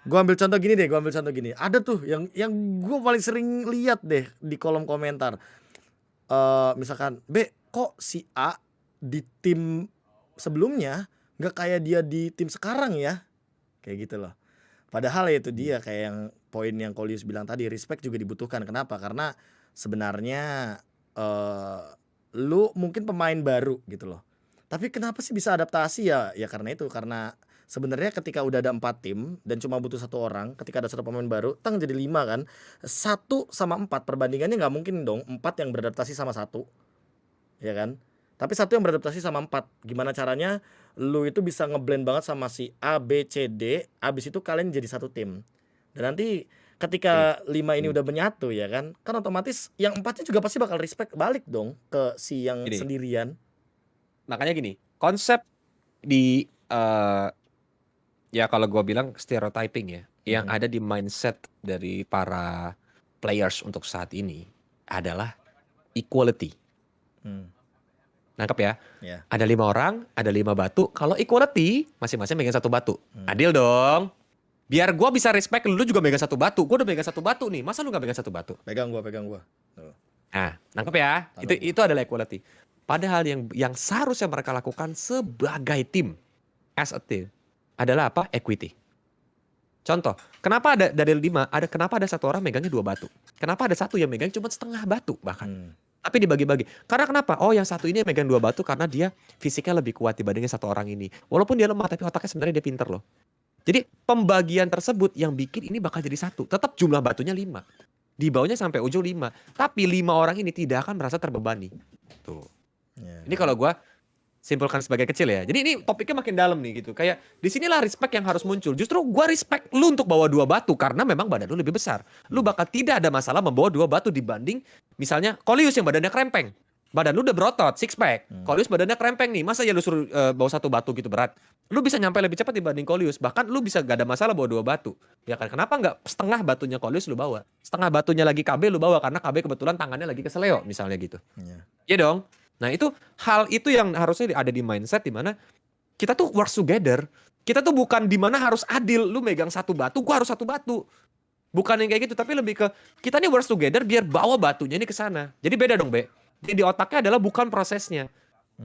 Gua ambil contoh gini. Ada tuh yang gua paling sering lihat deh di kolom komentar. Misalkan, "Be, kok si A di tim sebelumnya nggak kayak dia di tim sekarang ya?" Kayak gitu loh. Padahal ya itu dia kayak yang poin yang Kolius bilang tadi, respect juga dibutuhkan. Kenapa? Karena sebenarnya, eee, lu mungkin pemain baru gitu loh. Tapi kenapa sih bisa adaptasi ya karena itu, karena sebenarnya ketika udah ada 4 tim dan cuma butuh satu orang, ketika ada satu pemain baru, jadi 5 kan, 1 sama 4 perbandingannya nggak mungkin dong 4 yang beradaptasi sama satu, ya kan? Tapi satu yang beradaptasi sama 4. Gimana caranya lu itu bisa ngeblend banget sama si A, B, C, D, habis itu kalian jadi satu tim. Dan nanti Oke. ketika 5 ini udah menyatu ya kan otomatis yang 4-nya juga pasti bakal respect balik dong ke si yang Gini, sendirian. makanya gini, konsep di ya kalau gua bilang stereotyping ya, yang ada di mindset dari para players untuk saat ini adalah equality. Mmm, Nangkep ya? iya. Ada 5 orang, ada 5 batu. Kalau equality, masing-masing megang satu batu. Adil dong. Biar gua bisa respect, lu juga megang satu batu. Gua udah megang satu batu nih. Masa lu gak megang satu batu? Pegang gua. Tuh, Nah, nangkep ya? Itu taruh gua. itu adalah equality. Padahal yang seharusnya mereka lakukan sebagai tim, as a team, adalah apa? Equity. Contoh, kenapa ada dari 5, kenapa ada satu orang megangnya 2 batu? Kenapa ada satu yang megang cuma setengah batu bahkan? Tapi dibagi-bagi. Karena kenapa? Oh, yang satu ini yang megang 2 batu karena dia fisiknya lebih kuat dibandingin satu orang ini. Walaupun dia lemah, tapi otaknya sebenarnya dia pinter loh. Jadi pembagian tersebut yang bikin ini bakal jadi satu. Tetap jumlah batunya 5. Di bawahnya sampai ujung 5. Tapi 5 orang ini tidak akan merasa terbebani. Tuh. Iya, Ini kalau gua simpulkan sebagai kecil ya. Jadi ini topiknya makin dalam nih gitu. Kayak disinilah respect yang harus muncul. Justru gua respect lu untuk bawa 2 batu karena memang badan lu lebih besar. Lu bakal tidak ada masalah membawa 2 batu dibanding misalnya Kolius yang badannya krempeng. Badan lu udah berotot, six pack. Kolius badannya krempeng nih. Masa ya lu suruh bawa satu batu gitu berat? Lu bisa nyampe lebih cepat dibanding Kolius. Bahkan lu bisa gak ada masalah bawa 2 batu. Ya kan? Kenapa nggak setengah batunya Kolius lu bawa? Setengah batunya lagi KB lu bawa karena KB kebetulan tangannya lagi keseleo misalnya gitu. iya. Iya dong. Nah hal itu yang harusnya ada di mindset di mana kita tuh work together. Kita tuh bukan di mana harus adil. Lu megang satu batu, gua harus satu batu. Bukan yang kayak gitu, tapi lebih ke kita nih work together biar bawa batunya ini ke sana. Jadi beda dong, Be. Jadi di otaknya adalah bukan prosesnya,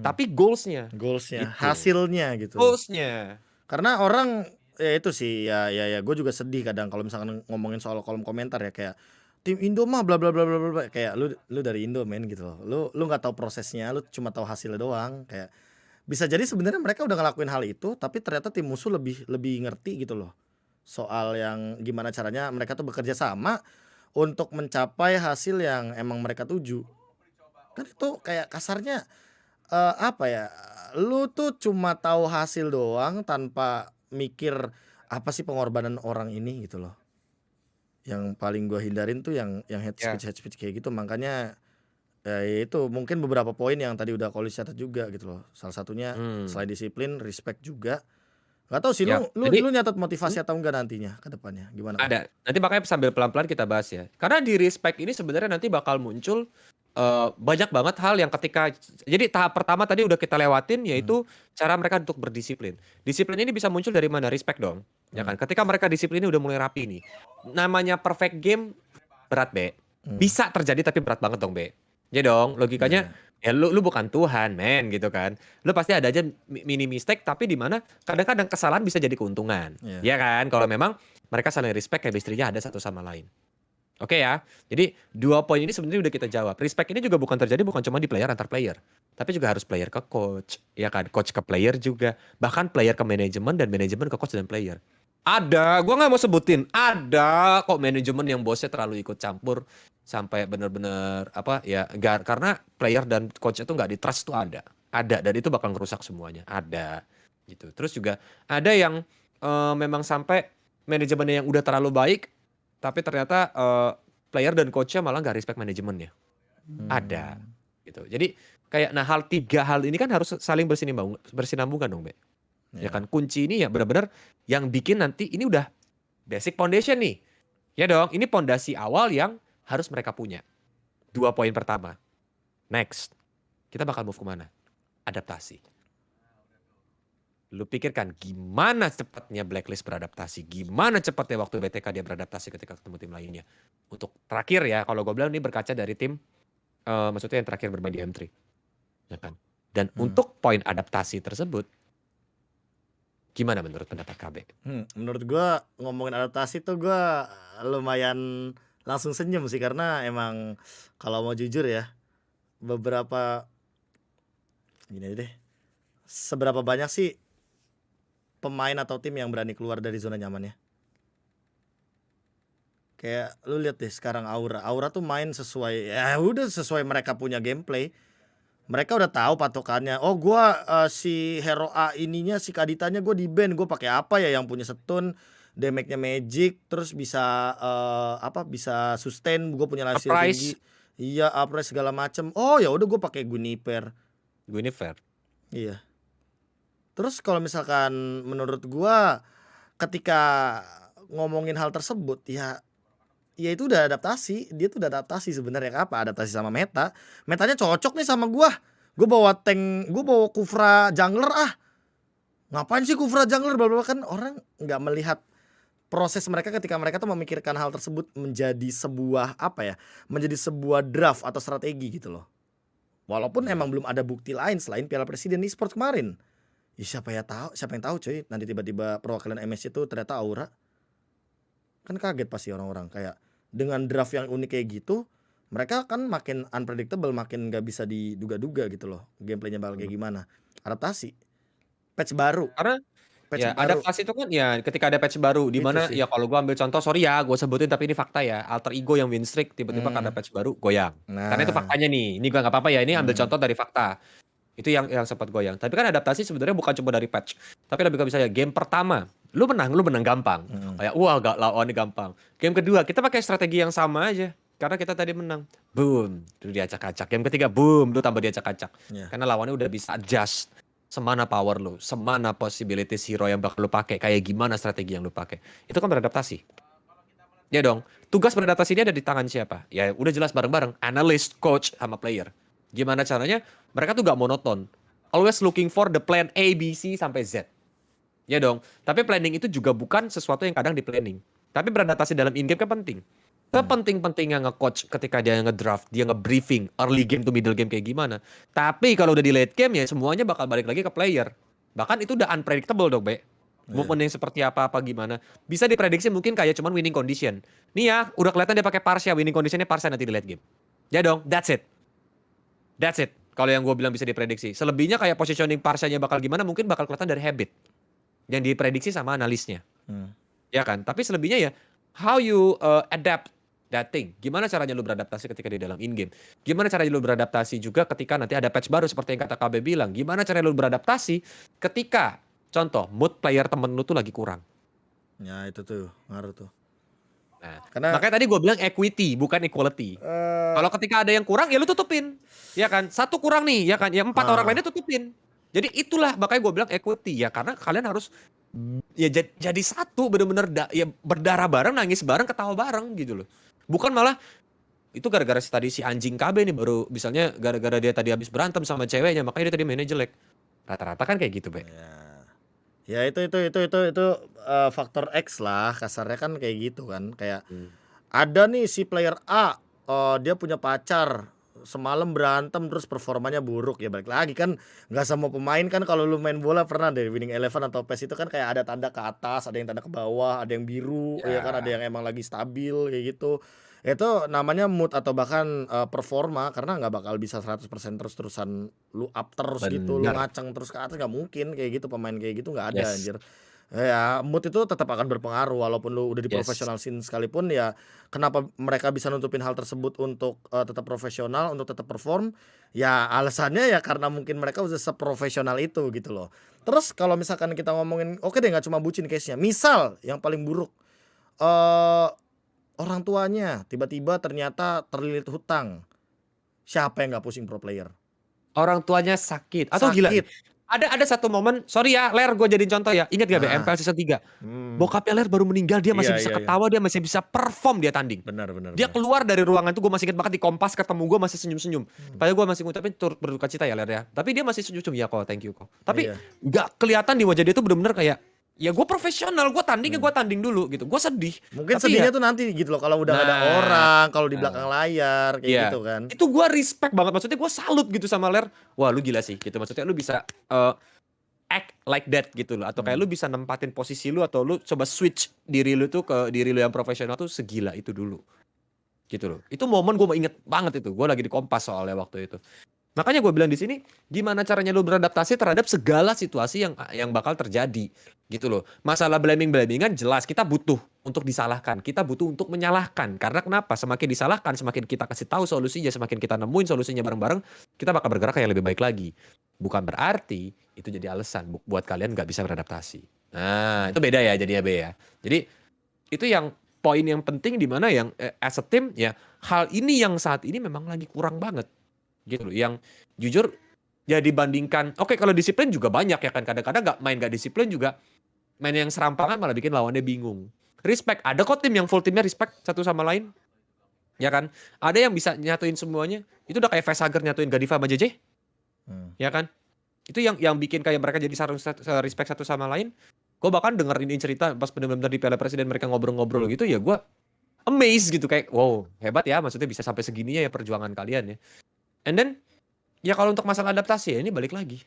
tapi goalsnya. Goals-nya, Gitu. hasilnya gitu. Goalsnya. Karena orang ya itu sih, ya gue juga sedih kadang kalau misalkan ngomongin soal kolom komentar ya kayak, "Tim Indo mah bla bla bla bla bla bla," kayak lu dari Indo men gitu loh. Lu nggak tahu prosesnya, lu cuma tahu hasilnya doang. Kayak bisa jadi sebenarnya mereka udah ngelakuin hal itu, tapi ternyata tim musuh lebih lebih ngerti gitu loh, soal yang gimana caranya mereka tuh bekerja sama untuk mencapai hasil yang emang mereka tuju. Kan itu kayak kasarnya, apa ya, lu tuh cuma tahu hasil doang tanpa mikir, apa sih pengorbanan orang ini gitu loh. Yang paling gua hindarin tuh yang Ya. hate speech kayak gitu, makanya, ya itu mungkin beberapa poin yang tadi udah Kolis catat juga gitu loh. Salah satunya Hmm. selain disiplin, respect juga. Nggak tahu sih Ya. lu lu Jadi lu nyatat motivasi atau enggak nantinya ke depannya, gimana, Kak? ada. Nanti makanya sambil pelan-pelan kita bahas ya. Karena di respect ini sebenarnya nanti bakal muncul banyak banget hal yang ketika jadi tahap pertama tadi udah kita lewatin Mmm, yaitu cara mereka untuk berdisiplin. Disiplin ini bisa muncul dari mana? Respect dong. Ya mmm, kan? Ketika mereka disiplin ini udah mulai rapi nih. Namanya perfect game berat, Be. mmm, Bisa terjadi tapi berat banget dong, Be. Ya dong, iya, logikanya iya, ya lu bukan Tuhan, men gitu kan. Lu pasti ada aja mini mistake tapi di mana kadang-kadang kesalahan bisa jadi keuntungan. iya, Ya kan? Kalau memang mereka saling respect chemistry-nya ada satu sama lain. Oke ya. Jadi 2 poin ini sebenarnya udah kita jawab. Respect ini juga bukan terjadi bukan cuma di player antar player, tapi juga harus player ke coach, ya kan? Coach ke player juga, bahkan player ke manajemen dan manajemen ke coach dan player. Ada, gua nggak mau sebutin. Ada kok manajemen yang bosnya terlalu ikut campur sampai bener-bener apa ya, karena player dan coach itu nggak di-trust tuh ada. Ada dan itu bakal ngerusak semuanya. Ada gitu. Terus juga ada yang memang sampai manajemennya yang udah terlalu baik tapi ternyata, player dan coach-nya malah nggak respect manajemennya, ada, mmm, gitu. Jadi kayak nah 3 hal ini kan harus saling bersinambungan dong, Be. Ya iya. kan, kunci ini ya benar-benar yang bikin nanti ini udah basic foundation nih, ya dong, ini pondasi awal yang harus mereka punya. 2 poin pertama, next, kita bakal move ke mana? Adaptasi. Lu pikirkan gimana cepatnya Blacklist beradaptasi, gimana cepatnya waktu BTK dia beradaptasi ketika ketemu tim lainnya. Untuk terakhir ya, kalau gue bilang ini berkaca dari tim, maksudnya yang terakhir bermain di M3, ya kan. Dan untuk poin adaptasi tersebut, gimana menurut pendapat KB? Menurut gua ngomongin adaptasi tuh gua lumayan langsung senyum sih, karena emang kalau mau jujur ya, beberapa gini aja deh, seberapa banyak sih pemain atau tim yang berani keluar dari zona nyamannya? Kayak lu lihat deh sekarang Aura tuh main sesuai, ya udah sesuai mereka punya gameplay. Mereka udah tahu patokannya. Oh gua si hero A ininya, si Kaditanya gue di ban, gue pakai apa ya yang punya stun, damage-nya magic, terus bisa bisa sustain, gue punya lifesteal tinggi. Surprise, Iya, uprise segala macem. Oh ya udah gue pakai Guinevere. gue ini fair. Iya. Terus kalau misalkan menurut gua ketika ngomongin hal tersebut ya, ya itu udah adaptasi. Dia tuh udah adaptasi sebenarnya. Apa? Adaptasi sama meta. Metanya cocok nih sama gua. Gua bawa tank, gua bawa Kufra jungler ah. Ngapain sih Kufra jungler, bla bla, kan orang nggak melihat proses mereka ketika mereka tuh memikirkan hal tersebut menjadi sebuah apa ya? Menjadi sebuah draft atau strategi gitu loh. Walaupun emang belum ada bukti lain selain Piala Presiden Esports kemarin. Ya siapa yang tahu cuy, nanti tiba-tiba perwakilan MSC itu ternyata Aura. Kan kaget pasti orang-orang, kayak dengan draft yang unik kayak gitu, mereka kan makin unpredictable, makin nggak bisa diduga-duga gitu loh, gameplaynya bakal kayak gimana. Adaptasi, patch baru, Karena ya adaptasi itu kan ya ketika ada patch baru di itu mana sih. ya kalau gua ambil contoh, sorry ya gue sebutin tapi ini fakta ya, alter ego yang win streak tiba-tiba karena patch baru goyang. Karena itu Nah, faktanya nih. Ini gua nggak apa-apa ya, ini ambil mhm, contoh dari fakta. Itu yang sempat goyang. Tapi kan adaptasi sebenarnya bukan cuma dari patch. Tapi lebih ke misalnya game pertama, lu menang gampang. mhm. Kayak wah gak lawannya gampang. Game kedua kita pakai strategi yang sama aja. Karena kita tadi menang. Boom, lu diacak-acak. Game ketiga boom, lu tambah diacak-acak. Iya. Karena lawannya udah bisa adjust semana power lu, semana possibilities hero yang bakal lu pakai, kayak gimana strategi yang lu pakai. Itu kan beradaptasi. Ya dong. Tugas beradaptasi dia ada di tangan siapa? Ya udah jelas bareng-bareng, analyst, coach, sama player. Gimana caranya? Mereka tuh gak monoton. Always looking for the plan A, B, C, sampai Z. Ya dong. Tapi planning itu juga bukan sesuatu yang kadang di planning. Tapi beradaptasi dalam in-game kan penting. Sepenting-pentingnya nge-coach ketika dia nge-draft, dia nge-briefing, early game to middle game kayak gimana. Tapi kalau udah di late game ya semuanya bakal balik lagi ke player. Bahkan itu udah unpredictable dong, Be. Iya. Movement yang seperti apa gimana. Bisa diprediksi mungkin kayak cuman winning condition. Nih ya, udah kelihatan dia pakai Parsia, winning conditionnya Parsia nanti di late game. Ya dong, that's it. That's it. Kalau yang gue bilang bisa diprediksi. Selebihnya kayak positioning Parsianya bakal gimana mungkin bakal kelihatan dari habit. Yang diprediksi sama analisnya. Hmm. Ya kan? Tapi selebihnya ya how you adapt that thing. Gimana caranya lu beradaptasi ketika di dalam in-game. Gimana caranya lu beradaptasi juga ketika nanti ada patch baru seperti yang kata KB bilang. Gimana caranya lu beradaptasi ketika contoh mood player temen lu tuh lagi kurang. Ya itu tuh ngaruh tuh. Nah, Karena makanya tadi gue bilang equity bukan equality. Kalau ketika ada yang kurang ya lu tutupin. Ya kan? Satu kurang nih, ya kan? Ya 4 orang lainnya tutupin. Jadi itulah makanya gue bilang equity ya, karena kalian harus ya jadi satu, bener-bener ya berdarah bareng, nangis bareng, ketawa bareng gitu loh. Bukan malah itu gara-gara tadi si anjing KB nih baru misalnya gara-gara dia tadi habis berantem sama ceweknya makanya dia tadi mainnya jelek. Rata-rata kan kayak gitu, Be. ya itu faktor X lah kasarnya, kan kayak gitu kan. Kayak Hmm. ada nih si player A, dia punya pacar, semalam berantem terus performanya buruk, ya balik lagi kan, nggak semua pemain kan. Kalau lu main bola pernah deh winning eleven atau PES itu kan kayak ada tanda ke atas, ada yang tanda ke bawah, ada yang biru, ya kan, ada Ya, yang emang lagi stabil kayak gitu. Itu namanya mood atau bahkan performa, karena nggak bakal bisa 100% terus-terusan lu up terus gitu, lu bener. ngaceng terus ke atas, nggak mungkin kayak gitu. Pemain kayak gitu nggak ada Yes. anjir. Ya mood itu tetap akan berpengaruh walaupun lu udah di Yes. professional scene sekalipun. Ya kenapa mereka bisa nutupin hal tersebut untuk tetap profesional, untuk tetap perform, ya alasannya ya karena mungkin mereka udah seprofesional itu gitu loh. Terus kalau misalkan kita ngomongin, oke deh nggak cuma bucin case-nya, misal yang paling buruk, eee, orang tuanya tiba-tiba ternyata terlilit hutang, siapa yang nggak pusing pro player? Orang tuanya sakit atau gila nih. Sakit. Ada satu momen, sorry ya Ler, gue jadiin contoh ya. Ingat gak be, Ah. MPL season 3? Hmm. Bokapnya Ler baru meninggal, dia masih Iya, bisa iya, iya. ketawa, dia masih bisa perform dia tanding. Benar. Dia keluar dari ruangan tuh, gue masih ingat banget di Kompas ketemu gue masih senyum-senyum. Padahal gue masih ngucapin turut berduka cita ya Ler ya. Tapi dia masih senyum-senyum, ya kok, thank you kok. Tapi Iya. gak kelihatan di wajah dia tuh bener-bener kayak, ya gue profesional, gue tanding ya gue tanding dulu gitu. Gue sedih. Mungkin Tapi sedihnya ya, tuh nanti gitu loh, kalau udah gak ada nah, orang, kalau di belakang layar kayak iya. gitu kan. Itu gue respect banget, maksudnya gue salut gitu sama Ler. Wah lu gila sih gitu, maksudnya lu bisa act like that gitu loh, atau kayak lu bisa nempatin posisi lu, atau lu coba switch diri lu tuh ke diri lu yang profesional tuh segila itu dulu gitu loh. Itu momen gue inget banget, itu gue lagi di Kompas soalnya waktu itu. Makanya gue bilang di sini, gimana caranya lu beradaptasi terhadap segala situasi yang bakal terjadi gitu loh. Masalah blamingan jelas kita butuh untuk disalahkan, kita butuh untuk menyalahkan. Karena kenapa? Semakin disalahkan, semakin kita kasih tahu solusinya, semakin kita nemuin solusinya bareng-bareng, kita bakal bergerak yang lebih baik lagi. Bukan berarti itu jadi alasan buat kalian nggak bisa beradaptasi. Nah, itu beda ya jadinya be ya. Jadi itu yang poin yang penting, di mana yang as a team ya, hal ini yang saat ini memang lagi kurang banget gitu loh. Yang jujur ya dibandingkan, oke kalau disiplin juga banyak ya kan, kadang-kadang nggak disiplin juga, main yang serampangan malah bikin lawannya bingung. Respect, ada kok tim yang full timnya respect satu sama lain, ya kan. Ada yang bisa nyatuin semuanya, itu udah kayak Facehager nyatuin Godiva sama JJ, ya kan. Itu yang bikin kayak mereka jadi respect satu sama lain. Gue bahkan dengerin cerita pas bener-bener di Piala Presiden mereka ngobrol-ngobrol gitu, ya gue amazed gitu, kayak wow hebat ya, maksudnya bisa sampai segininya ya perjuangan kalian ya. And then ya kalau untuk masalah adaptasi ya ini balik lagi.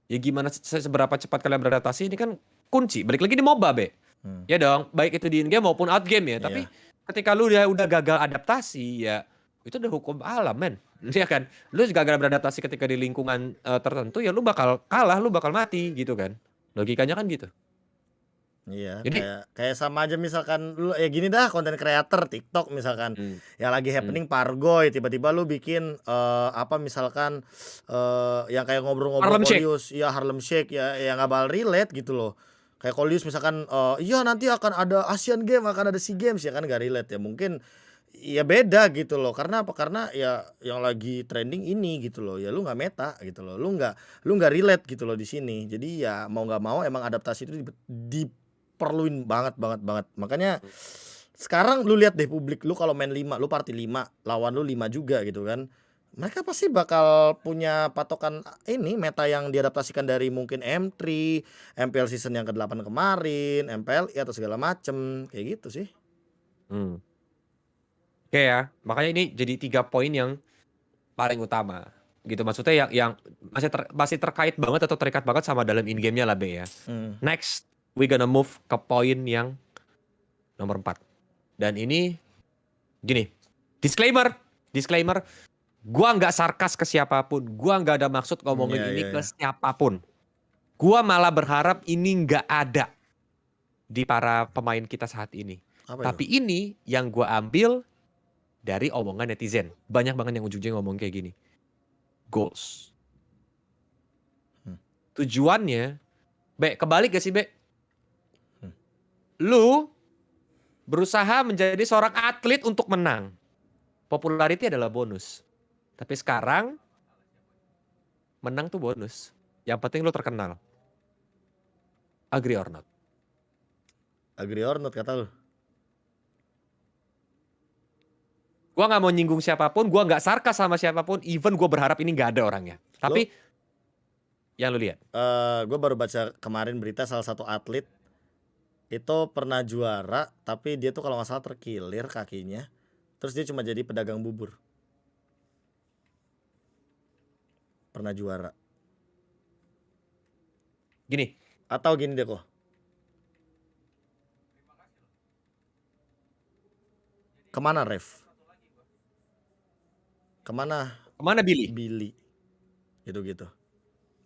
Ya gimana seberapa cepat kalian beradaptasi ini kan kunci. Balik lagi di MOBA be. Ya dong, baik itu di in game maupun out game ya. Tapi ketika lu udah gagal adaptasi ya itu udah hukum alam men. Iya kan? Lu gagal beradaptasi ketika di lingkungan tertentu ya lu bakal kalah, lu bakal mati gitu kan. Logikanya kan gitu. Iya, Jadi kayak sama aja misalkan lu ya gini dah, konten creator TikTok misalkan yang lagi happening Pargoy, tiba-tiba lu bikin apa misalkan yang kayak ngobrol-ngobrol Harlem Shake. Kolius, ya Harlem Shake ya, yang nggak bakal relate gitu loh. Kayak Kolius misalkan iya nanti akan ada Asian Games, akan ada SEA Games, ya kan nggak relate ya. Mungkin ya beda gitu loh. Karena apa? Karena ya yang lagi trending ini gitu loh. Ya lu nggak meta gitu loh. Lu nggak relate gitu loh di sini. Jadi ya mau nggak mau emang adaptasi itu diperluin banget. Makanya sekarang lu lihat deh publik, lu kalau main 5, lu party 5, lawan lu 5 juga gitu kan. Mereka pasti bakal punya patokan ini meta yang diadaptasikan dari mungkin M3, MPL season yang ke-8 kemarin, MPLI atau segala macem, kayak gitu sih. Oke ya, makanya ini jadi 3 poin yang paling utama gitu. Maksudnya yang masih terkait banget atau terikat banget sama dalam in game-nya lah be ya. Next, we gonna move ke poin yang nomor 4. Dan ini gini, disclaimer, gua nggak sarkas ke siapapun, gua nggak ada maksud ngomongin ini ke siapapun. Gua malah berharap ini nggak ada di para pemain kita saat ini. Tapi ini yang gua ambil dari omongan netizen. Banyak banget yang ujung-ujungnya ngomong kayak gini. Goals. Tujuannya, Be, kebalik gak sih Be? Lu berusaha menjadi seorang atlet untuk menang. Popularity adalah bonus. Tapi sekarang menang tuh bonus. Yang penting lu terkenal. Agree or not? Agree or not kata lu? Gua gak mau nyinggung siapapun, gua gak sarkas sama siapapun, even gue berharap ini gak ada orangnya. Tapi yang lu lihat. Gue baru baca kemarin berita salah satu atlet itu pernah juara, tapi dia tuh kalau nggak salah terkilir kakinya, terus dia cuma jadi pedagang bubur. Pernah juara. Gini. Atau gini deh kok. Kemana Ref? Kemana Billy? Billy. Gitu.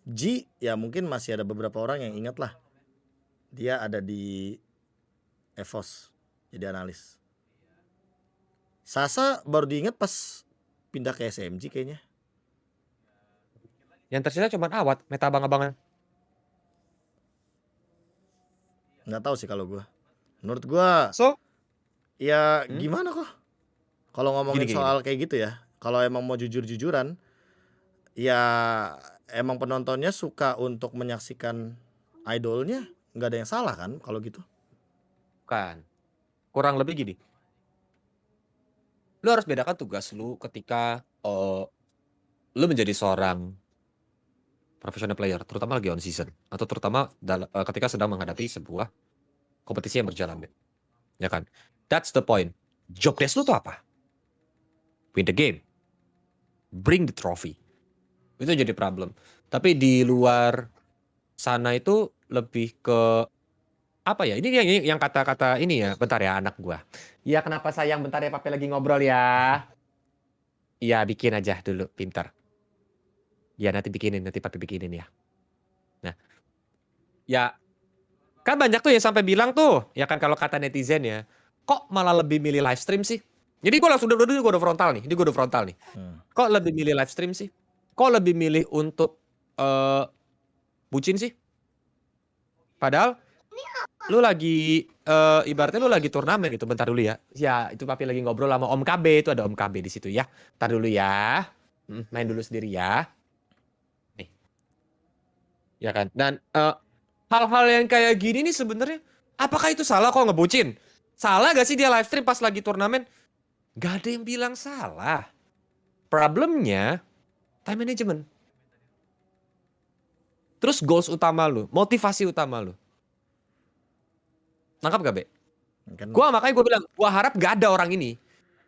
G ya mungkin masih ada beberapa orang yang ingat lah. Dia ada di EVOS jadi analis. Sasa baru diingat pas pindah ke SMG kayaknya. Yang tersisa cuma Awat, meta abang-abangan. Nggak tahu sih kalau gue. Menurut gue ya gimana kok? Kalau ngomongin soal kayak gitu ya, kalau emang mau jujur-jujuran, Ya emang penontonnya suka untuk menyaksikan idolnya, nggak ada yang salah kan kalau gitu? Bukan. Kurang lebih gini. Lu harus bedakan tugas lu ketika lu menjadi seorang professional player, terutama lagi on season, atau terutama ketika sedang menghadapi sebuah kompetisi yang berjalan, Ben. Ya kan? That's the point. Job desk lu tuh apa? Win the game. Bring the trophy. Itu jadi problem. Tapi di luar sana itu lebih ke apa ya? Ini yang kata-kata ini ya. Bentar ya anak gua. Ya kenapa sayang, bentar ya papi lagi ngobrol ya. Iya bikin aja dulu, pintar. Ya nanti papi bikinin ya. Nah, ya kan banyak tuh yang sampai bilang tuh, ya kan kalau kata netizen ya, kok malah lebih milih live stream sih? Jadi gue langsung gue udah frontal nih, Kok lebih milih live stream sih? Kok lebih milih untuk bucin sih? Padahal lu lagi ibaratnya lu lagi turnamen gitu. Bentar dulu ya. Ya itu papi lagi ngobrol sama Om KB, itu ada Om KB di situ ya. Bentar dulu ya. Main dulu sendiri ya. Nih. Ya kan? Dan hal-hal yang kayak gini nih sebenarnya apakah itu salah kok ngebucin? Salah gak sih dia live stream pas lagi turnamen? Gak ada yang bilang salah. Problemnya time management. Terus goals utama lu, motivasi utama lu. Nangkap gak, Be? Kan Makanya gue bilang, gue harap gak ada orang ini.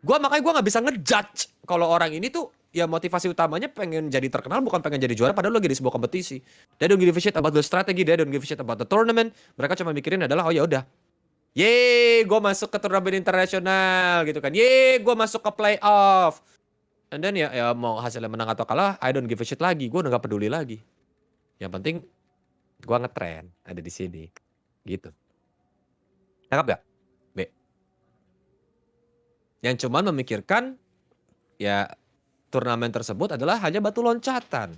Makanya gue gak bisa ngejudge kalau orang ini tuh ya motivasi utamanya pengen jadi terkenal, bukan pengen jadi juara, padahal lagi di sebuah kompetisi. They don't give a shit about the strategy, they don't give a shit about the tournament. Mereka cuma mikirin adalah, oh ya udah, yeay, gue masuk ke turnamen internasional gitu kan. Yeay, gue masuk ke playoff. And then ya mau hasilnya menang atau kalah, I don't give a shit lagi. Gue udah gak peduli lagi. Yang penting gue ngetren ada di sini. Gitu. Tangkap gak? B. Yang cuman memikirkan ya turnamen tersebut adalah hanya batu loncatan.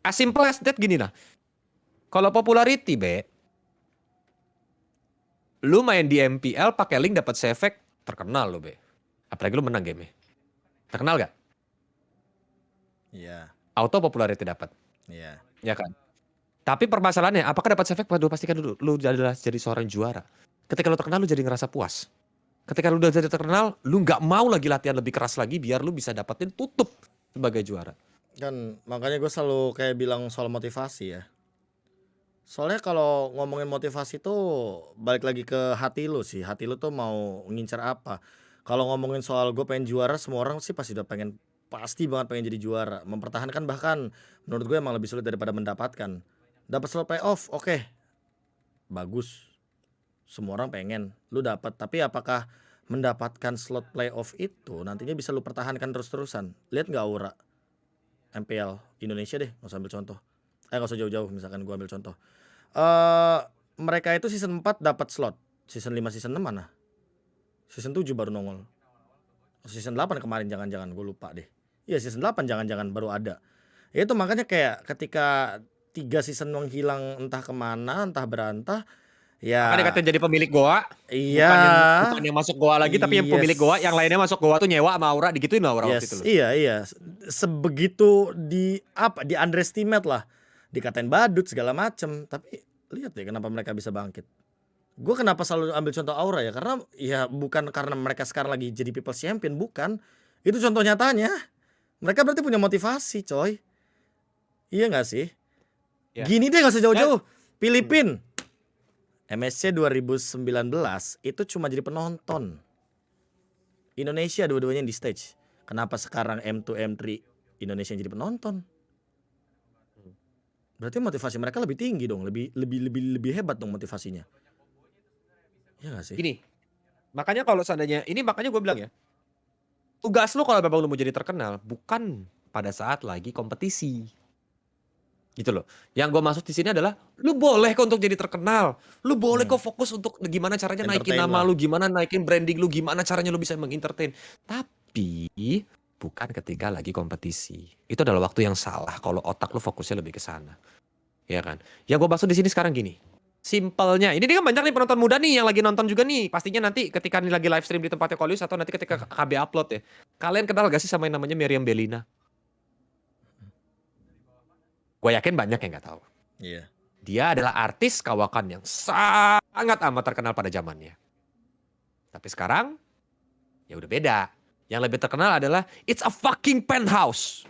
As simple as that gini nah. Kalau popularity, B, lu main di MPL pakai link dapat efek terkenal lo, B. Apalagi lu menang game-nya. Terkenal gak? Iya. Auto popularity dapat. Iya. Ya kan? Tapi permasalahannya, apakah dapat efek? Waduh, pastikan dulu lu adalah jadi seorang juara. Ketika lu terkenal, lu jadi ngerasa puas. Ketika lu udah jadi terkenal, lu nggak mau lagi latihan lebih keras lagi biar lu bisa dapetin tutup sebagai juara. Kan makanya gue selalu kayak bilang soal motivasi ya. Soalnya kalau ngomongin motivasi tuh balik lagi ke hati lu sih. Hati lu tuh mau ngincer apa. Kalau ngomongin soal gue pengen juara, semua orang sih pasti banget pengen jadi juara. Mempertahankan bahkan menurut gue emang lebih sulit daripada mendapatkan. Dapat slot playoff, oke. Bagus. Semua orang pengen lu dapat, tapi apakah mendapatkan slot playoff itu nantinya bisa lu pertahankan terus-terusan? Lihat nggak aura MPL Indonesia deh, nggak usah ambil contoh. Nggak usah jauh-jauh, misalkan gua ambil contoh. Mereka itu season 4 dapat slot, season 5 season 6 mana? Season 7 baru nongol. Season 8 kemarin jangan-jangan gue lupa deh. Iya season 8 jangan-jangan baru ada. Ya itu makanya kayak ketika 3 season menghilang entah kemana, entah berantah. Ya Makanya katanya jadi pemilik goa. iya. Bukan yang masuk goa lagi, tapi yang pemilik goa, yang lainnya masuk goa tuh nyewa sama Aura, digituin lah Aura waktu itu loh. Iya. Sebegitu di underestimate lah. Dikatain badut segala macem. Tapi lihat deh kenapa mereka bisa bangkit. Gue kenapa selalu ambil contoh Aura ya, karena ya bukan karena mereka sekarang lagi jadi People's Champion, bukan. Itu contoh nyatanya. Mereka berarti punya motivasi, coy. Iya gak sih? Ya. Gini deh, gak usah jauh-jauh. Filipin MSC 2019 itu cuma jadi penonton. Indonesia dua-duanya di stage. Kenapa sekarang M2 M3 Indonesia yang jadi penonton? Berarti motivasi mereka lebih tinggi dong, lebih hebat dong motivasinya. Iya gak sih? Gini, makanya kalau seandainya, makanya gue bilang ya, tugas lu kalau memang lu mau jadi terkenal, bukan pada saat lagi kompetisi. Gitu loh. Yang gue maksud di sini adalah, lu boleh kok untuk jadi terkenal. Lu boleh kok fokus untuk gimana caranya naikin Entertain nama lah. lu, gimana naikin branding lu, gimana caranya lu bisa mengentertain. Tapi, bukan ketika lagi kompetisi. Itu adalah waktu yang salah kalau otak lu fokusnya lebih ke sana. Ya kan? Yang gue maksud di sini sekarang gini. Simpelnya, ini kan banyak nih penonton muda nih yang lagi nonton juga nih. Pastinya nanti ketika nih lagi live stream di tempatnya Kolius atau nanti ketika KB upload ya. Kalian kenal gak sih sama yang namanya Meriam Bellina? Gue yakin banyak yang nggak tahu. Iya. Dia adalah artis kawakan yang sangat amat terkenal pada zamannya. Tapi sekarang, ya udah beda. Yang lebih terkenal adalah It's a fucking penthouse.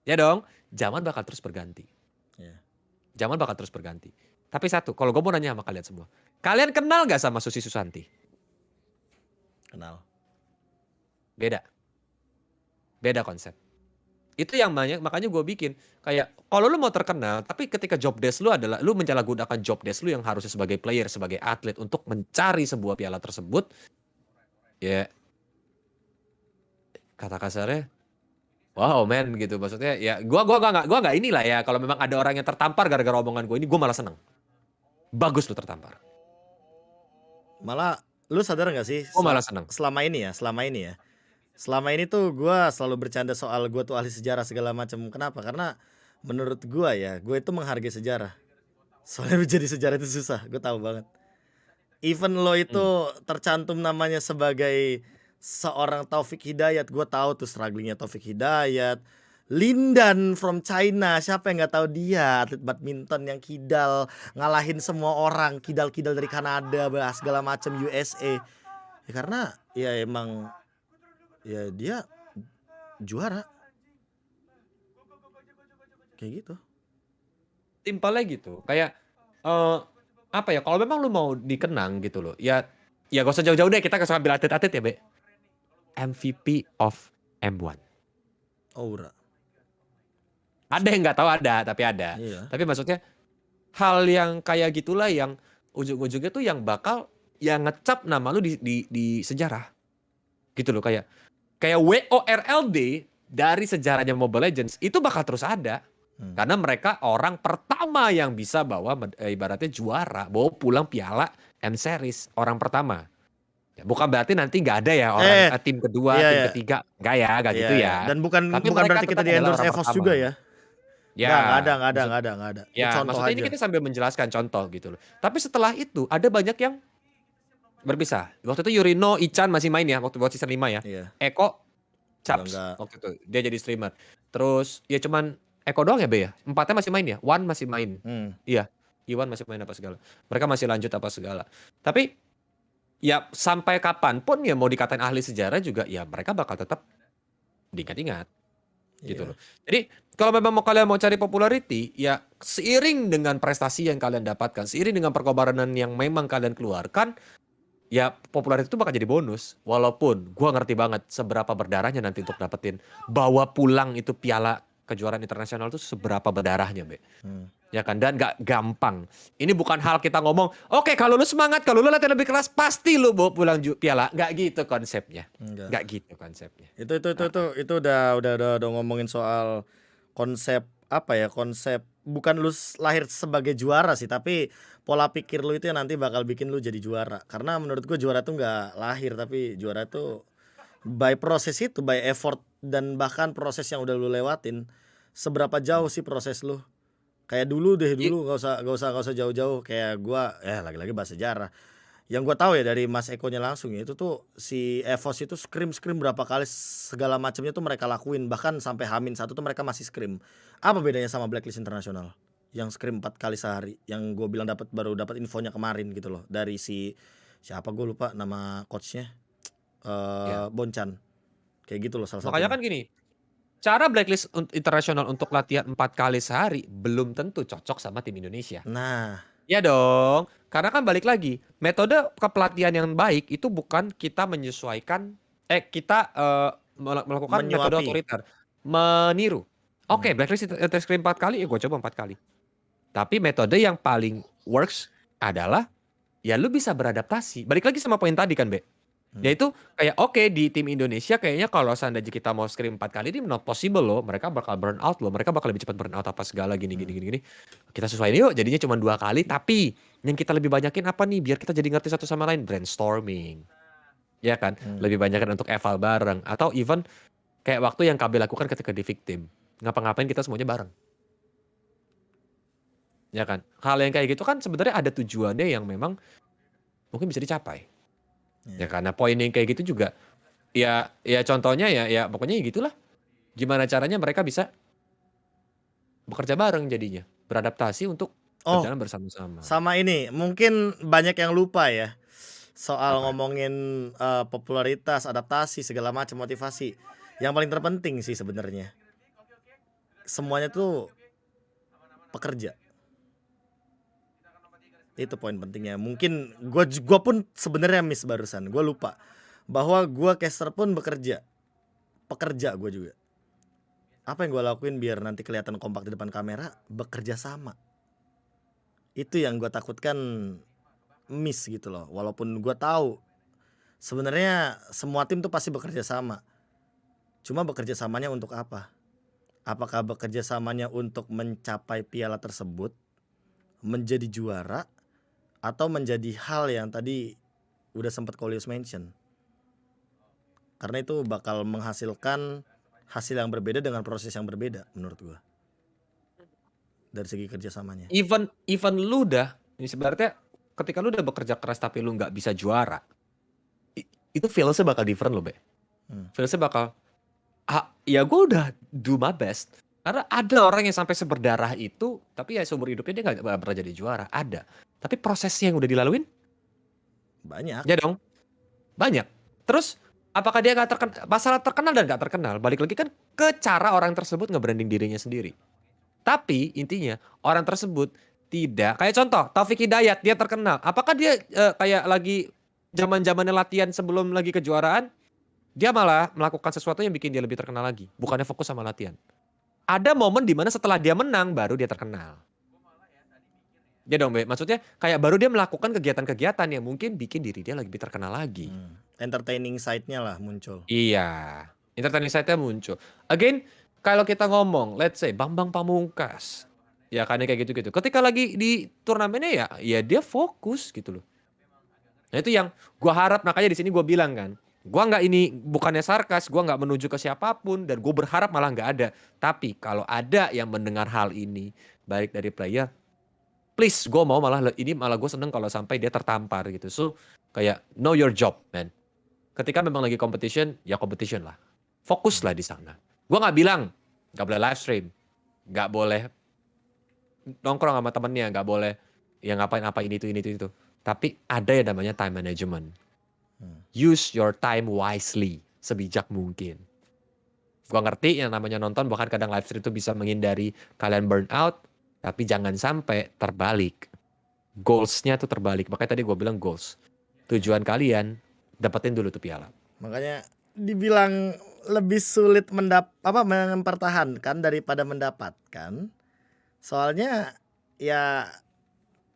Ya dong, zaman bakal terus berganti. Iya. Zaman bakal terus berganti. Tapi satu, kalau gue mau nanya sama kalian semua. Kalian kenal gak sama Susi Susanti? Kenal. Beda. Beda konsep. Itu yang makanya gue bikin. Kayak, kalau lu mau terkenal, tapi ketika job desk lu adalah, lu menyalahgunakan job desk lu yang harusnya sebagai player, sebagai atlet, untuk mencari sebuah piala tersebut. Ya, kata kasarnya, wow man gitu. Maksudnya ya, gua nggak inilah ya. Kalau memang ada orang yang tertampar gara-gara omongan gue ini, gue malah seneng. Bagus lu tertampar. Malah lu sadar gak sih Gue malah seneng. selama ini tuh gue selalu bercanda soal gue tuh ahli sejarah segala macam. Kenapa? Karena menurut gue ya, gue itu menghargai sejarah. Soalnya menjadi sejarah itu susah, gue tahu banget. Even lo itu tercantum namanya sebagai seorang Taufik Hidayat, gue tahu tuh strugglingnya Taufik Hidayat. Lindan from China, siapa yang nggak tahu dia, atlet badminton yang kidal, ngalahin semua orang, kidal-kidal dari Kanada, segala macam USA. Ya karena ya emang ya dia juara. Kayak gitu. Simpelnya gitu. Kayak apa ya? Kalau memang lu mau dikenang gitu loh. Ya gak usah jauh-jauh deh, kita gak usah ambil atlet-atlet ya, Be. MVP of M1. Aura. Ada yang nggak tahu ada, tapi ada. Iya. Tapi maksudnya hal yang kayak gitulah yang ujung-ujungnya tuh yang bakal yang ngecap nama lu di sejarah. Gitu loh, kayak WORLD dari sejarahnya Mobile Legends itu bakal terus ada. Karena mereka orang pertama yang bisa bawa ibaratnya juara, bawa pulang piala M-Series, orang pertama. Ya, bukan berarti nanti nggak ada ya orang tim kedua, iya, tim iya. ketiga, nggak ya, nggak gitu ya. Dan bukan Tapi bukan mereka berarti kita tetap di adalah endorse orang EVOS pertama. juga ya. Ya, Nggak ada. Itu ya, contoh maksudnya aja. ini kita sambil menjelaskan contoh gitu loh. Tapi setelah itu ada banyak yang berpisah. Waktu itu Yurino, Ichan masih main ya, waktu buat season 5 ya. Iya. Eko, Chaps, Enggak. waktu itu dia jadi streamer. Terus ya cuman Eko doang ya, Be ya? Empatnya masih main ya? Wan masih main. Iya, Iwan masih main apa segala. Mereka masih lanjut apa segala. Tapi ya sampai kapanpun ya mau dikatain ahli sejarah juga, ya mereka bakal tetap diingat-ingat. Gitu Iya. loh. Jadi kalau memang kalian mau cari popularity, ya seiring dengan prestasi yang kalian dapatkan, seiring dengan pengorbanan yang memang kalian keluarkan, ya popularity itu bakal jadi bonus. Walaupun gua ngerti banget seberapa berdarahnya nanti untuk dapetin bawa pulang itu piala kejuaraan internasional itu seberapa berdarahnya, Be. Ya kan, dan gak gampang. Ini bukan hal kita ngomong, oke kalau lu semangat, kalau lu latihan lebih keras, pasti lu bawa pulang piala. Gak gitu konsepnya. Gak gitu konsepnya. Itu udah ngomongin soal konsep apa ya, konsep bukan lu lahir sebagai juara sih, tapi pola pikir lu itu yang nanti bakal bikin lu jadi juara. Karena menurut gue juara tuh nggak lahir, tapi juara tuh by proses itu, by effort, dan bahkan proses yang udah lu lewatin. Seberapa jauh sih proses lu? Kayak dulu nggak usah jauh-jauh. Kayak gua lagi-lagi bahas sejarah. Yang gua tahu ya dari Mas Ekonya langsung ya, itu tuh si EVOS itu scrim berapa kali segala macamnya tuh mereka lakuin, bahkan sampai H-1 tuh mereka masih scrim. Apa bedanya sama Blacklist Internasional yang scrim 4 kali sehari, yang gue bilang baru dapat infonya kemarin gitu loh dari siapa gue lupa nama coachnya, Bonchan. Kayak gitu loh salah satunya. Makanya kan gini, cara Blacklist Internasional untuk latihan 4 kali sehari belum tentu cocok sama tim Indonesia. Nah, ya dong, karena kan balik lagi, metode kepelatihan yang baik itu bukan kita menyesuaikan, kita melakukan metode otoriter, meniru. Oke, Blacklist scrim 4 kali, gue coba 4 kali. Tapi metode yang paling works adalah ya lu bisa beradaptasi. Balik lagi sama poin tadi kan, Be. Yaitu kayak oke, di tim Indonesia kayaknya kalau seandainya kita mau scrim 4 kali ini not possible loh. Mereka bakal burn out loh. Mereka bakal lebih cepat burn out apa segala gini. Kita sesuaiin yuk, jadinya cuma 2 kali. Tapi yang kita lebih banyakin apa nih biar kita jadi ngerti satu sama lain? Brainstorming. Ya kan? Lebih banyakin untuk eval bareng. Atau even kayak waktu yang KB lakukan ketika di victim. Ngapa-ngapain kita semuanya bareng. Ya kan? Hal yang kayak gitu kan sebenarnya ada tujuannya yang memang mungkin bisa dicapai. Ya karena poin yang kayak gitu juga ya contohnya ya pokoknya ya gitulah. Gimana caranya mereka bisa bekerja bareng jadinya, beradaptasi untuk Oh, berjalan bersama-sama. sama ini, mungkin banyak yang lupa ya, soal Apa? ngomongin, popularitas, adaptasi, segala macam, motivasi. Yang paling terpenting sih sebenarnya, semuanya tuh pekerja. Itu poin pentingnya. Mungkin gua pun sebenarnya miss barusan, gua lupa bahwa gua caster pun bekerja. Pekerja gua juga. Apa yang gua lakuin biar nanti kelihatan kompak di depan kamera? Bekerja sama. Itu yang gua takutkan miss gitu loh. Walaupun gua tahu sebenarnya semua tim tuh pasti bekerja sama. Cuma bekerja samanya untuk apa? Apakah bekerja samanya untuk mencapai piala tersebut, menjadi juara, atau menjadi hal yang tadi udah sempat Kolius mention? Karena itu bakal menghasilkan hasil yang berbeda dengan proses yang berbeda menurut gua. Dari segi kerjasamanya. Even lu udah, ini sebenarnya ketika lu udah bekerja keras tapi lu nggak bisa juara, itu feelsnya bakal different loh, Be. Feelsnya bakal, ya gue udah do my best. Karena ada orang yang sampai seberdarah itu, tapi ya seumur hidupnya dia nggak pernah jadi juara. Ada. Tapi prosesnya yang udah dilaluin, Banyak. ya dong, banyak. Terus, apakah dia nggak terkenal? Masalah terkenal dan nggak terkenal, balik lagi kan ke cara orang tersebut nge-branding dirinya sendiri. Tapi intinya orang tersebut tidak, kayak contoh Taufik Hidayat, dia terkenal. Apakah dia kayak lagi zaman-zamannya latihan sebelum lagi kejuaraan, dia malah melakukan sesuatu yang bikin dia lebih terkenal lagi, bukannya fokus sama latihan. Ada momen dimana setelah dia menang baru dia terkenal. Ya dong, Be. Maksudnya kayak baru dia melakukan kegiatan-kegiatan yang mungkin bikin diri dia lebih terkenal lagi. Entertaining side-nya lah muncul. Iya, entertaining side-nya muncul. Again, kalau kita ngomong, let's say Bambang Pamungkas, ya kan kayak gitu-gitu. Ketika lagi di turnamennya ya dia fokus gitu loh. Nah itu yang gua harap, makanya di sini gua bilang kan, gua nggak ini bukannya sarkas, gua nggak menuju ke siapapun dan gue berharap malah nggak ada. Tapi kalau ada yang mendengar hal ini, baik dari player, please, gue mau malah ini malah gue seneng kalau sampai dia tertampar gitu. So kayak know your job, man. Ketika memang lagi competition, ya competition lah. Fokus lah di sana. Gue nggak bilang nggak boleh live stream, nggak boleh nongkrong sama temennya, nggak boleh ya ngapain apa ini itu. Tapi ada yang namanya time management. Use your time wisely, sebijak mungkin. Gue ngerti yang namanya nonton, bahkan kadang live stream itu bisa menghindari kalian burn out, tapi jangan sampai terbalik. Goals-nya tuh terbalik. Makanya tadi gue bilang goals. Tujuan kalian, dapetin dulu tuh piala. Makanya dibilang lebih sulit mempertahankan daripada mendapatkan. Soalnya ya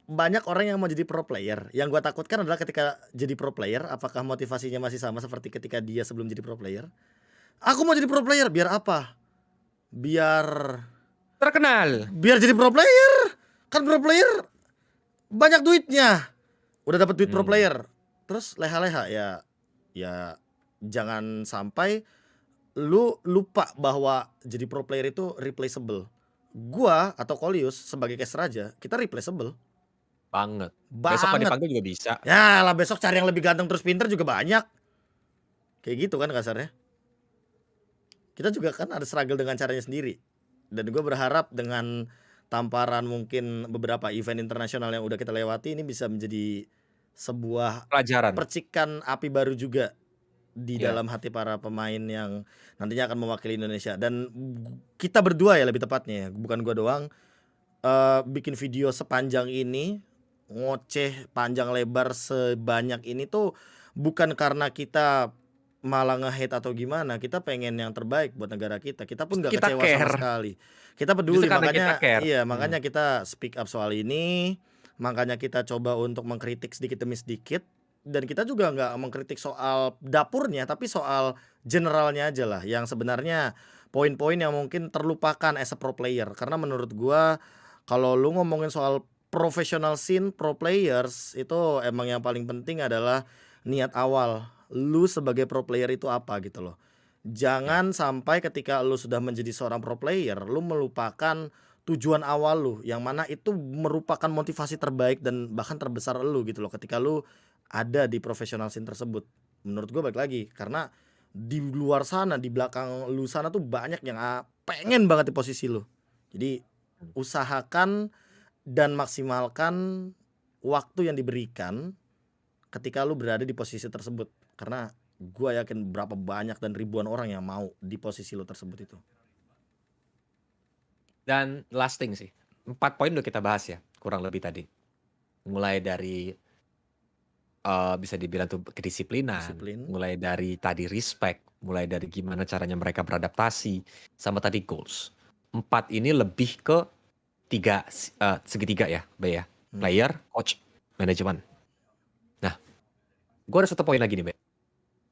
banyak orang yang mau jadi pro player. Yang gua takutkan adalah ketika jadi pro player, apakah motivasinya masih sama seperti ketika dia sebelum jadi pro player? Aku mau jadi pro player biar apa? Biar Terkenal. jadi pro player. Kan pro player banyak duitnya. Udah dapat duit pro player. Terus leha-leha ya jangan sampai lu lupa bahwa jadi pro player itu replaceable. Gua atau Kolius sebagai caster aja, kita replaceable. Banget. Besok kan dipanggil juga bisa. Ya lah, besok cari yang lebih ganteng terus pinter juga banyak. Kayak gitu kan kasarnya. Kita juga kan ada struggle dengan caranya sendiri. Dan gue berharap dengan tamparan mungkin beberapa event internasional yang udah kita lewati, ini bisa menjadi sebuah Pelajaran. percikan api baru juga di Iya. dalam hati para pemain yang nantinya akan mewakili Indonesia. Dan kita berdua ya lebih tepatnya ya, bukan gue doang, bikin video sepanjang ini, ngoceh panjang lebar sebanyak ini tuh bukan karena kita malah nge-hate atau gimana. Kita pengen yang terbaik buat negara kita. Kita pun gak Kita kecewa sama care. sekali. Kita peduli, Justru karena kita makanya care. iya, makanya kita speak up soal ini. Makanya kita coba untuk mengkritik sedikit demi sedikit. Dan kita juga nggak mengkritik soal dapurnya, tapi soal generalnya aja lah, yang sebenarnya poin-poin yang mungkin terlupakan as a pro player. Karena menurut gua kalau lu ngomongin soal professional scene, pro players, itu emang yang paling penting adalah niat awal. Lu sebagai pro player itu apa gitu loh. Jangan sampai ketika lu sudah menjadi seorang pro player, lu melupakan tujuan awal lu, yang mana itu merupakan motivasi terbaik dan bahkan terbesar lu gitu loh ketika lu ada di professional scene tersebut. Menurut gue balik lagi, karena di luar sana, di belakang lu sana tuh banyak yang pengen banget di posisi lu. Jadi usahakan dan maksimalkan waktu yang diberikan ketika lu berada di posisi tersebut. Karena gua yakin berapa banyak dan ribuan orang yang mau di posisi lu tersebut itu. Dan lasting sih. 4 poin udah kita bahas ya, kurang lebih tadi. Mulai dari bisa dibilang tuh kedisiplinan, Disiplin. mulai dari tadi respect, mulai dari gimana caranya mereka beradaptasi, sama tadi goals. 4 ini lebih ke segitiga ya, Be ya. Player, coach, manajemen. Nah, gue ada satu poin lagi nih, Be.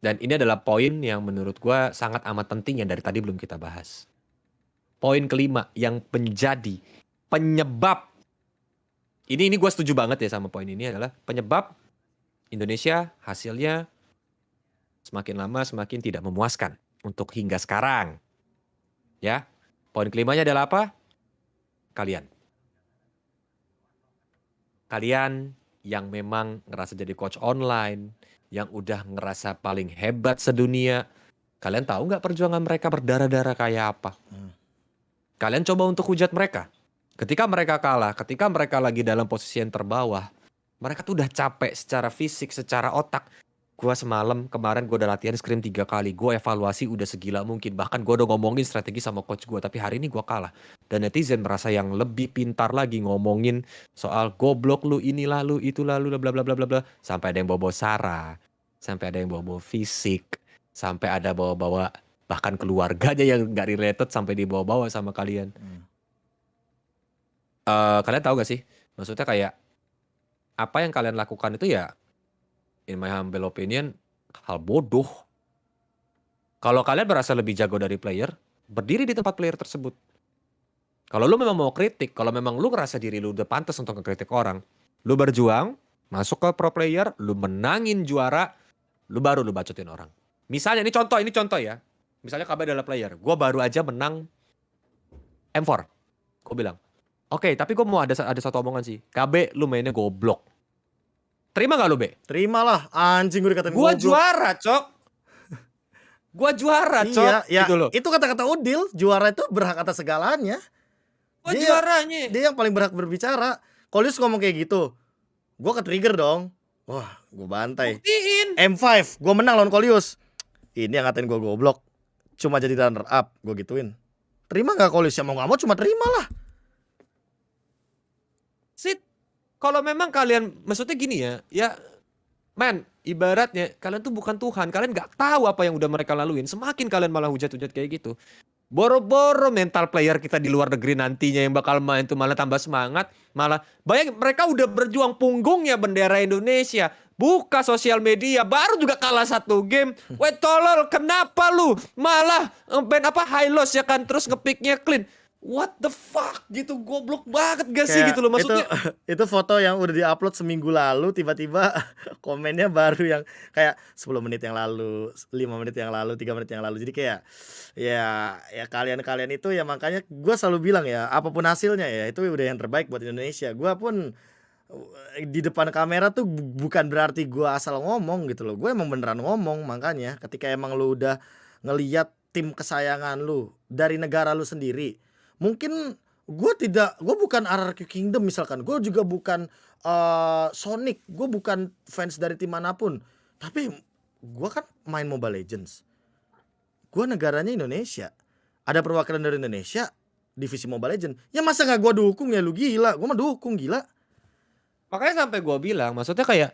Dan ini adalah poin yang menurut gue sangat amat penting yang dari tadi belum kita bahas. Poin kelima yang menjadi penyebab, ini gue setuju banget ya sama poin ini, adalah penyebab Indonesia hasilnya semakin lama semakin tidak memuaskan untuk hingga sekarang. Ya, poin kelimanya adalah apa? Kalian yang memang ngerasa jadi coach online, yang udah ngerasa paling hebat sedunia. Kalian tahu nggak perjuangan mereka berdarah-darah kayak apa? Kalian coba untuk hujat mereka. Ketika mereka kalah, ketika mereka lagi dalam posisi yang terbawah, mereka tuh udah capek secara fisik, secara otak. Gua semalam kemarin gue udah latihan scrim 3 kali. Gue evaluasi udah segila mungkin. Bahkan gue udah ngomongin strategi sama coach gue. Tapi hari ini gue kalah. Dan netizen merasa yang lebih pintar lagi ngomongin soal goblok lu, inilah lu, itulah lu, bla bla bla bla bla. Sampai ada yang bawa-bawa sara. Sampai ada yang bawa-bawa fisik. Sampai ada bawa-bawa bahkan keluarganya yang gak related sampai dibawa-bawa sama kalian. Kalian tahu gak sih? Maksudnya kayak apa yang kalian lakukan itu ya, in my humble opinion, hal bodoh. Kalau kalian merasa lebih jago dari player, berdiri di tempat player tersebut. Kalau lu memang mau kritik, kalau memang lu ngerasa diri lu udah pantas untuk ngekritik orang, lu berjuang, masuk ke pro player, lu menangin juara, lu baru lu bacotin orang. Misalnya ini contoh ya. Misalnya KB adalah player, gue baru aja menang M4. Gue bilang, oke, tapi gue mau ada satu omongan sih. KB lu mainnya goblok. Terima gak lu, Be? Terimalah, anjing gue dikatain Gua goblok. juara, Cok. Gua juara, Cok. Iya, ya, gitu loh. itu kata-kata Udil, juara itu berhak atas segalanya. Gua juaranya. Dia yang paling berhak berbicara. Kolius ngomong kayak gitu, gue ke-trigger dong. Wah, gue bantai. Buktiin. M5, gue menang lawan Kolius. Ini yang ngatain gue goblok. Cuma jadi runner up, gue gituin. Terima gak Kolius? Ya mau gak mau cuma terima lah. Sit. Kalau memang kalian, maksudnya gini ya man, ibaratnya kalian tuh bukan Tuhan, kalian gak tahu apa yang udah mereka laluin. Semakin kalian malah hujat-hujat kayak gitu, boro-boro mental player kita di luar negeri nantinya yang bakal main tuh malah tambah semangat. Malah bayangin mereka udah berjuang punggungnya bendera Indonesia, buka sosial media, baru juga kalah 1 game. Weh tolol, kenapa lu malah ban high loss ya kan, terus ngepicknya clean. What the fuck gitu, goblok banget gak sih gitu loh maksudnya. Itu foto yang udah diupload seminggu lalu, tiba-tiba komennya baru yang kayak 10 menit yang lalu, 5 menit yang lalu, 3 menit yang lalu. Jadi kayak ya kalian itu ya, makanya gue selalu bilang ya, apapun hasilnya ya itu udah yang terbaik buat Indonesia. Gue pun di depan kamera tuh bukan berarti gue asal ngomong gitu loh. Gue emang beneran ngomong. Makanya ketika emang lu udah ngeliat tim kesayangan lu dari negara lu sendiri, mungkin gue bukan RRQ Kingdom misalkan, gue juga bukan Sonic, gue bukan fans dari tim manapun, tapi gue kan main Mobile Legends, gue negaranya Indonesia, ada perwakilan dari Indonesia divisi Mobile Legends, ya masa gak gue dukung? Ya lu gila, gue mah dukung, gila. Makanya sampai gue bilang, maksudnya kayak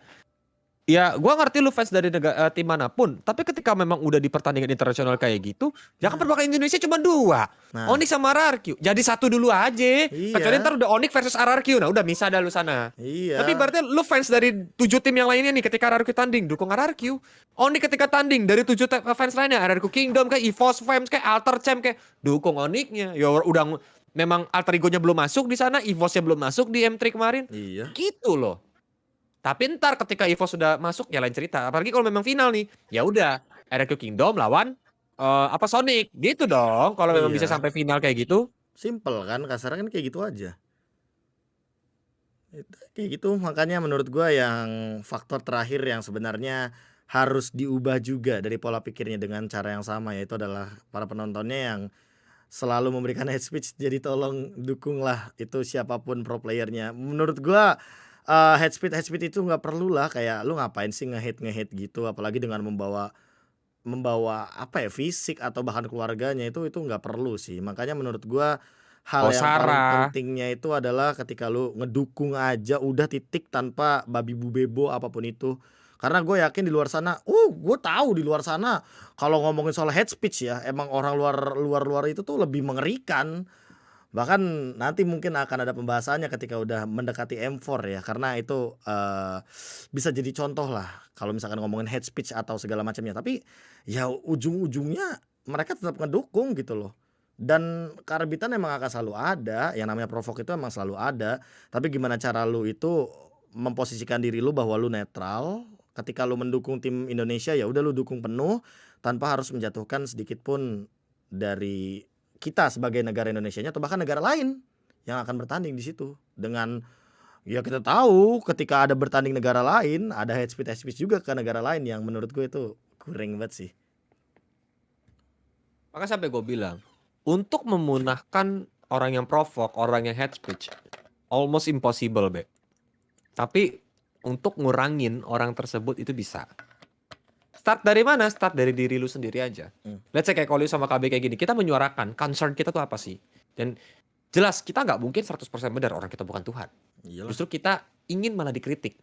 ya gue ngerti lu fans dari tim manapun, tapi ketika memang udah di pertandingan internasional kayak gitu, ya kan perwakilan Indonesia cuma 2, Onyx sama RRQ. Jadi 1 dulu aja. Iya. Kecuali ntar udah Onyx versus RRQ, nah udah misah dah lu sana. Iya. Tapi berarti lu fans dari 7 tim yang lainnya nih, ketika RRQ tanding dukung RRQ. Onyx ketika tanding dari 7 fans lainnya, RRQ Kingdom kayak EVOS Fans kayak Alter Champ kayak dukung Onyxnya. Ya udah memang alter egonya belum masuk di sana, EVOS-nya belum masuk di M3 kemarin. Iya. Gitu loh. Tapi ntar ketika EVOS sudah masuk ya lain cerita. Apalagi kalau memang final nih, ya udah RRQ Kingdom lawan Sonic gitu dong. Kalau memang bisa sampai final kayak gitu. Simple kan, kasarnya kan kayak gitu aja. Kayak gitu, makanya menurut gue yang faktor terakhir yang sebenarnya harus diubah juga dari pola pikirnya dengan cara yang sama, yaitu adalah para penontonnya yang selalu memberikan hate speech. Jadi tolong dukunglah itu siapapun pro playernya. Menurut gua hate speech itu nggak perlu lah, kayak lu ngapain sih nge-hate gitu, apalagi dengan membawa membawa apa ya, fisik atau bahkan keluarganya, itu nggak perlu sih. Makanya menurut gua hal Oh, yang paling Sarah. pentingnya itu adalah ketika lu ngedukung aja udah, titik, tanpa babi bu bebo apapun itu. Karena gue yakin di luar sana, gue tahu di luar sana kalau ngomongin soal hate speech ya, emang orang luar itu tuh lebih mengerikan. Bahkan nanti mungkin akan ada pembahasannya ketika udah mendekati M4 ya, karena itu bisa jadi contoh lah kalau misalkan ngomongin hate speech atau segala macamnya. Tapi ya ujung-ujungnya mereka tetap ngedukung gitu loh. Dan karabitan emang akan selalu ada, yang namanya provok itu emang selalu ada. Tapi gimana cara lu itu memposisikan diri lu bahwa lu netral. Ketika lu mendukung tim Indonesia, ya udah lu dukung penuh tanpa harus menjatuhkan sedikit pun dari kita sebagai negara Indonesianya atau bahkan negara lain yang akan bertanding di situ. Dengan ya kita tahu ketika ada bertanding negara lain, ada hate speech juga ke negara lain, yang menurut gue itu kurang banget sih. Maka sampai gue bilang, untuk memunahkan orang yang provok, orang yang hate speech, almost impossible, Be. Tapi untuk ngurangin orang tersebut itu bisa. Start dari mana? Start dari diri lu sendiri aja. Let's say kayak kalau sama KB kayak gini, kita menyuarakan concern kita tuh apa sih? Dan jelas kita nggak mungkin 100% benar, orang kita bukan Tuhan. Iyalah. Justru kita ingin malah dikritik.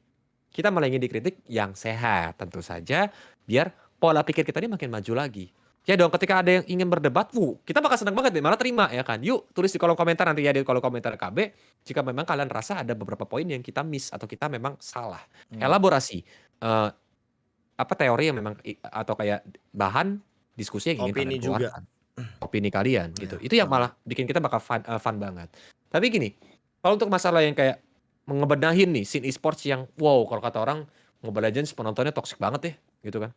Kita malah ingin dikritik yang sehat tentu saja, biar pola pikir kita ini makin maju lagi. Ya dong, ketika ada yang ingin berdebat, kita bakal senang banget deh, malah terima ya kan. Yuk tulis di kolom komentar nanti ya, di kolom komentar KB, jika memang kalian rasa ada beberapa poin yang kita miss atau kita memang salah. Elaborasi apa teori yang memang atau kayak bahan diskusi yang ingin Opini kalian juga. keluarkan. Opini kalian gitu. Iya, Itu yang benar. malah bikin kita bakal fun banget. Tapi gini, kalau untuk masalah yang kayak ngebenahin nih scene e-sports yang wow, kalau kata orang Mobile Legends penontonnya toxic banget ya, gitu kan.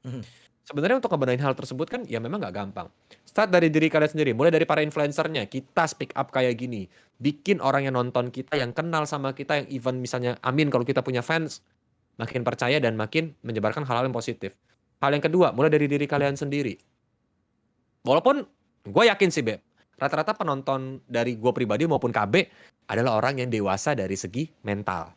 Sebenarnya untuk ngebenahin hal tersebut kan ya memang nggak gampang. Start dari diri kalian sendiri, mulai dari para influencernya, kita speak up kayak gini. Bikin orang yang nonton kita, yang kenal sama kita, yang even misalnya amin kalau kita punya fans, makin percaya dan makin menyebarkan hal-hal yang positif. Hal yang kedua, mulai dari diri kalian sendiri. Walaupun gue yakin sih, Beb, rata-rata penonton dari gue pribadi maupun KB adalah orang yang dewasa dari segi mental.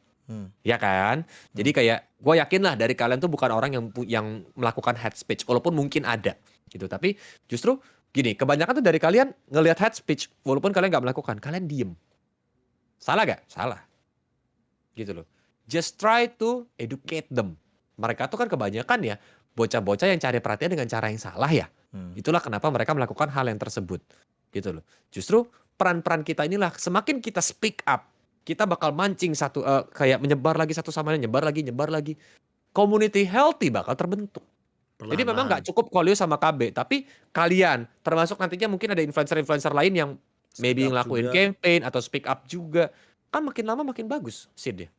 Ya kan? Jadi kayak gue yakin lah dari kalian tuh bukan orang yang melakukan hate speech, walaupun mungkin ada gitu. Tapi justru gini, kebanyakan tuh dari kalian ngelihat hate speech, walaupun kalian nggak melakukan, kalian diem. Salah gak? Salah. Gitu loh. Just try to educate them. Mereka tuh kan kebanyakan ya bocah-bocah yang cari perhatian dengan cara yang salah ya. Itulah kenapa mereka melakukan hal yang tersebut. Gitu loh. Justru peran-peran kita inilah semakin kita speak up, kita bakal mancing satu kayak menyebar lagi satu sama lain, nyebar lagi. Community healthy bakal terbentuk. Jadi memang nggak cukup Kolio sama KB, tapi kalian termasuk nantinya mungkin ada influencer-influencer lain yang maybe ngelakuin campaign atau speak up juga. Kan makin lama makin bagus seed ya.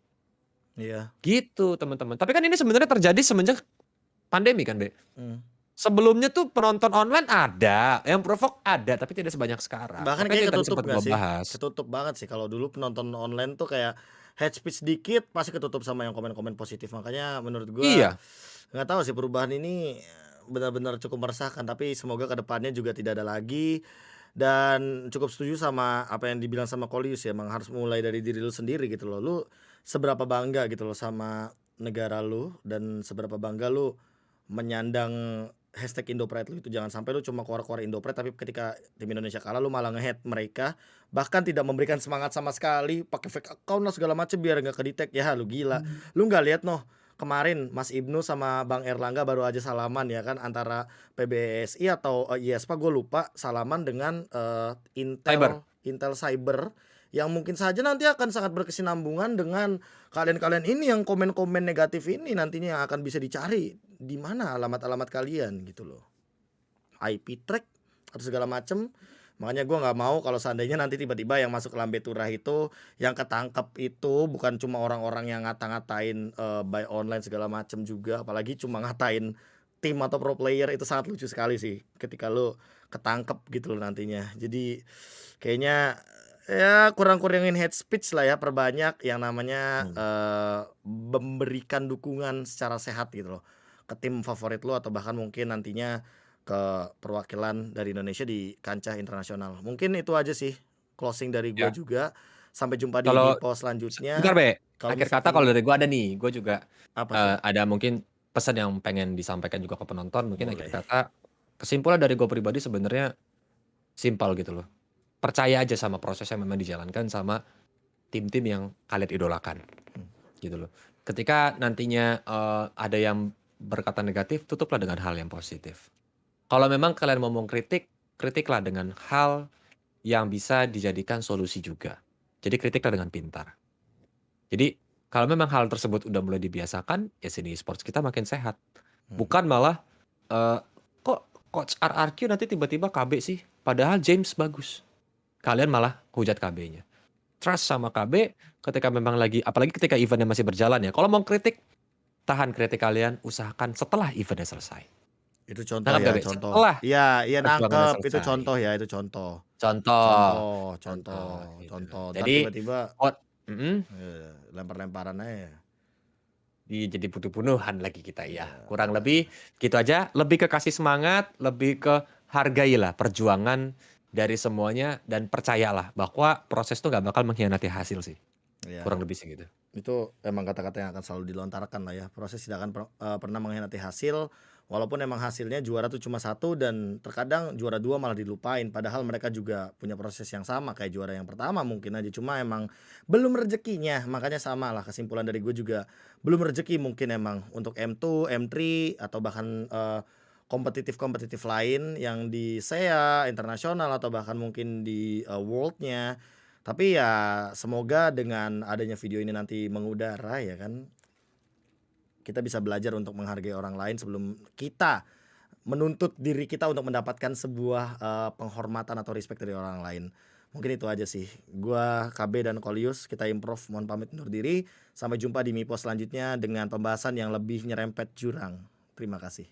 Iya. Gitu teman-teman. Tapi kan ini sebenarnya terjadi semenjak pandemi kan, Be. Sebelumnya tuh penonton online ada, yang provok ada, tapi tidak sebanyak sekarang. Bahkan Makanya kayak yang tadi ketutup sempat gak gua sih? bahas. Ketutup banget sih kalau dulu penonton online tuh kayak hate speech dikit pasti ketutup sama yang komen-komen positif. Makanya menurut gua Iya. nggak tahu sih, perubahan ini benar-benar cukup meresahkan, tapi semoga kedepannya juga tidak ada lagi. Dan cukup setuju sama apa yang dibilang sama Kolius ya, emang harus mulai dari diri lu sendiri gitu loh. Lu seberapa bangga gitu loh sama negara lu, dan seberapa bangga lu menyandang hashtag Indopride lu itu. Jangan sampai lu cuma keluar-keluar Indopride, tapi ketika tim Indonesia kalah lu malah nge-hate mereka, bahkan tidak memberikan semangat sama sekali, pakai fake account lah segala macem biar nggak ke-detect. Ya lu gila. Lu nggak lihat noh, kemarin Mas Ibnu sama Bang Erlangga baru aja salaman ya kan, antara PBSI atau ISPA gue lupa, salaman dengan Intel Cyber, yang mungkin saja nanti akan sangat berkesinambungan dengan kalian-kalian ini yang komen-komen negatif ini, nantinya yang akan bisa dicari di mana alamat-alamat kalian gitu loh, IP track atau segala macem. Makanya gue nggak mau kalau seandainya nanti tiba-tiba yang masuk ke Lambe Turah itu, yang ketangkep itu bukan cuma orang-orang yang ngata-ngatain buy online segala macem juga, apalagi cuma ngatain tim atau pro player. Itu sangat lucu sekali sih ketika lo ketangkep gitu loh nantinya. Jadi kayaknya ya kurang-kurangin hate speech lah ya, perbanyak yang namanya memberikan dukungan secara sehat gitu loh ke tim favorit lu atau bahkan mungkin nantinya ke perwakilan dari Indonesia di kancah internasional. Mungkin itu aja sih closing dari gua Ya. juga. Sampai jumpa di Kalau Mipo bentar selanjutnya. Be, Kalau akhir kata misalkan kalau dari gua ada nih, gua juga apa tuh? ada mungkin pesan yang pengen disampaikan juga ke penonton. Mungkin akhir Boleh. kata kesimpulan dari gua pribadi sebenarnya simpel gitu loh. Percaya aja sama proses yang memang dijalankan sama tim-tim yang kalian idolakan, gitu loh. Ketika nantinya ada yang berkata negatif, tutuplah dengan hal yang positif. Kalau memang kalian mau kritik, kritiklah dengan hal yang bisa dijadikan solusi juga. Jadi kritiklah dengan pintar. Jadi kalau memang hal tersebut udah mulai dibiasakan, ya sini e-sports kita makin sehat. Bukan malah kok coach RRQ nanti tiba-tiba KB sih, padahal James bagus. Kalian malah hujat KB-nya. Trust sama KB ketika memang lagi, apalagi ketika eventnya masih berjalan ya. Kalau mau kritik, tahan kritik kalian, usahakan setelah eventnya selesai. Itu contoh Nangkap ya, gak, Be? contoh. Setelah Iya, iya perjuangannya nangkep. Itu selesai. contoh ya, itu contoh. Contoh, Contoh, contoh contoh, gitu. contoh. Ntar Jadi tiba-tiba mhm, lempar-lemparan aja. jadi bunuh-bunuhan lagi kita ya. Iya. Kurang lebih gitu aja, lebih ke kasih semangat, lebih ke hargailah perjuangan dari semuanya dan percayalah bahwa proses tuh gak bakal mengkhianati hasil sih. Iya. Kurang lebih segitu. Itu emang kata-kata yang akan selalu dilontarkan lah ya. Proses tidak akan pernah mengkhianati hasil. Walaupun emang hasilnya juara tuh cuma 1 dan terkadang juara 2 malah dilupain. Padahal mereka juga punya proses yang sama kayak juara yang pertama mungkin aja. Cuma emang belum rezekinya. Makanya sama lah kesimpulan dari gue juga. Belum rezeki mungkin emang untuk M2, M3 atau bahkan kompetitif-kompetitif lain yang di SEA, internasional atau bahkan mungkin di world-nya. Tapi ya semoga dengan adanya video ini nanti mengudara ya kan, kita bisa belajar untuk menghargai orang lain sebelum kita menuntut diri kita untuk mendapatkan sebuah penghormatan atau respect dari orang lain. Mungkin itu aja sih. Gua KB dan Kolius, kita improve, mohon pamit undur diri. Sampai jumpa di Mipo selanjutnya dengan pembahasan yang lebih nyerempet jurang. Terima kasih.